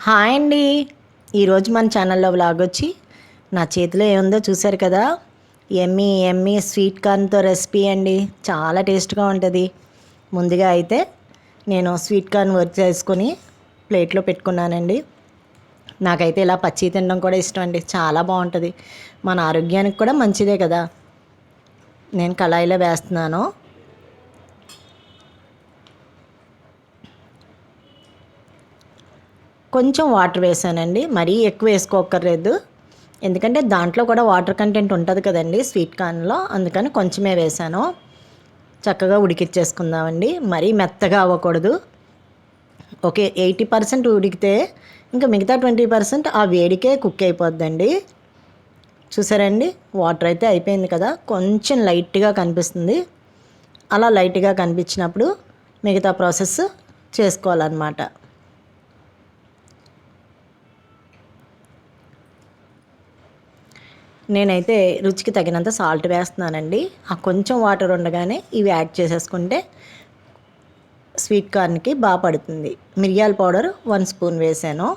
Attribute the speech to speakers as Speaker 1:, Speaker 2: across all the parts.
Speaker 1: Hi అండి. ఈరోజు మన ఛానల్లో వ్లాగ్ వచ్చి నా చేతిలో ఏముందో చూశారు కదా. ఎమ్మీ ఎమ్మీ స్వీట్ కార్న్తో రెసిపీ అండి. చాలా టేస్ట్గా ఉంటుంది. ముందుగా అయితే నేను స్వీట్ కార్న్ వర్క్ చేసుకొని ప్లేట్లో పెట్టుకున్నానండి. నాకైతే ఇలా పచ్చి తినడం కూడా ఇష్టం అండి. చాలా బాగుంటుంది. మన ఆరోగ్యానికి కూడా మంచిదే కదా. నేను కళాయిలో వేస్తున్నాను. కొంచెం వాటర్ వేసానండి, మరీ ఎక్కువ వేసుకోక్కర్లేదు. ఎందుకంటే దాంట్లో కూడా వాటర్ కంటెంట్ ఉంటుంది కదండి స్వీట్ కార్న్లో, అందుకని కొంచెమే వేసాను. చక్కగా ఉడికిచ్చేసుకుందామండి. మరీ మెత్తగా అవ్వకూడదు. ఓకే, 80% ఉడికితే ఇంకా మిగతా 20% ఆ వేడికే కుక్ అయిపోద్దండి. చూసారండి, వాటర్ అయితే అయిపోయింది కదా. కొంచెం లైట్గా కనిపిస్తుంది. అలా లైట్గా కనిపించినప్పుడు మిగతా ప్రాసెస్ చేసుకోవాలన్నమాట. నేనైతే రుచికి తగినంత సాల్ట్ వేస్తున్నానండి. ఆ కొంచెం వాటర్ ఉండగానే ఇవి యాడ్ చేసేసుకుంటే స్వీట్ కార్న్కి బాగా పడుతుంది. మిరియాల పౌడర్ 1 స్పూన్ వేసాను.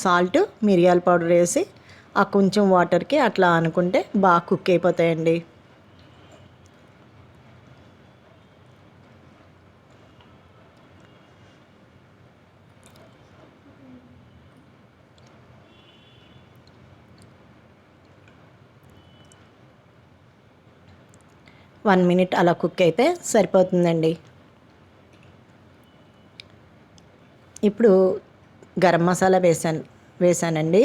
Speaker 1: సాల్ట్, మిరియాల పౌడర్ వేసి ఆ కొంచెం వాటర్కి అట్లా అనుకుంటే బాగా కుక్ అయిపోతాయండి. వన్ మినిట్ అలా కుక్ అయితే సరిపోతుందండి. ఇప్పుడు గరం మసాలా వేసానండి.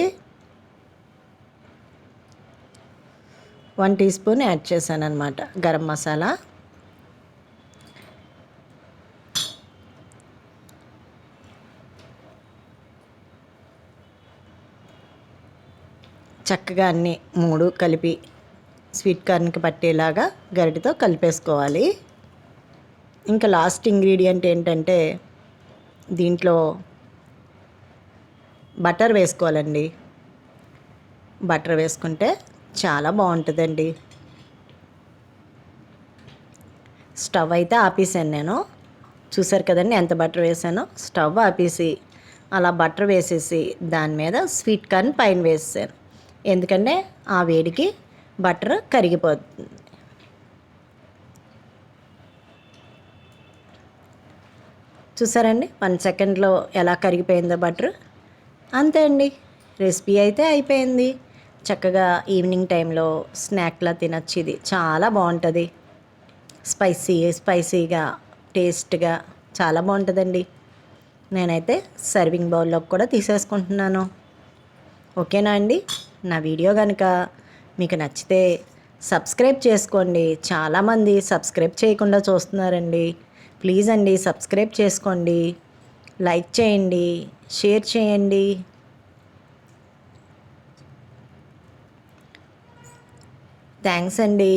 Speaker 1: 1 టీ స్పూన్ యాడ్ చేశాను అనమాట గరం మసాలా. చక్కగా అన్నీ 3 కలిపి స్వీట్ కార్న్కి పట్టేలాగా గరిటెతో కలిపేసుకోవాలి. ఇంకా లాస్ట్ ఇంగ్రీడియంట్ ఏంటంటే దీంట్లో బటర్ వేసుకోవాలండి. బటర్ వేసుకుంటే చాలా బాగుంటుందండి. స్టవ్ అయితే ఆపేసాను నేను. చూసారు కదండి ఎంత బటర్ వేసానో. స్టవ్ ఆపేసి అలా బటర్ వేసేసి దాని మీద స్వీట్ కార్న్ పైన వేసాను. ఎందుకంటే ఆ వేడికి బటర్ కరిగిపోతుంది. చూసారండి 1 సెకండ్లో ఎలా కరిగిపోయిందో బటర్. అంతే అండి, రెసిపీ అయితే అయిపోయింది. చక్కగా ఈవినింగ్ టైంలో స్నాక్లా తినచ్చు. ఇది చాలా బాగుంటుంది. స్పైసీగా టేస్ట్గా చాలా బాగుంటుందండి. నేనైతే సర్వింగ్ బౌల్లోకి కూడా తీసేసుకుంటున్నాను. ఓకేనా అండి. నా వీడియో కనుక మీకు నచ్చితే సబ్స్క్రైబ్ చేసుకోండి. చాలామంది సబ్స్క్రైబ్ చేయకుండా చూస్తున్నారండి. ప్లీజ్ అండి సబ్స్క్రైబ్ చేసుకోండి, లైక్ చేయండి, షేర్ చేయండి. థ్యాంక్స్ అండి.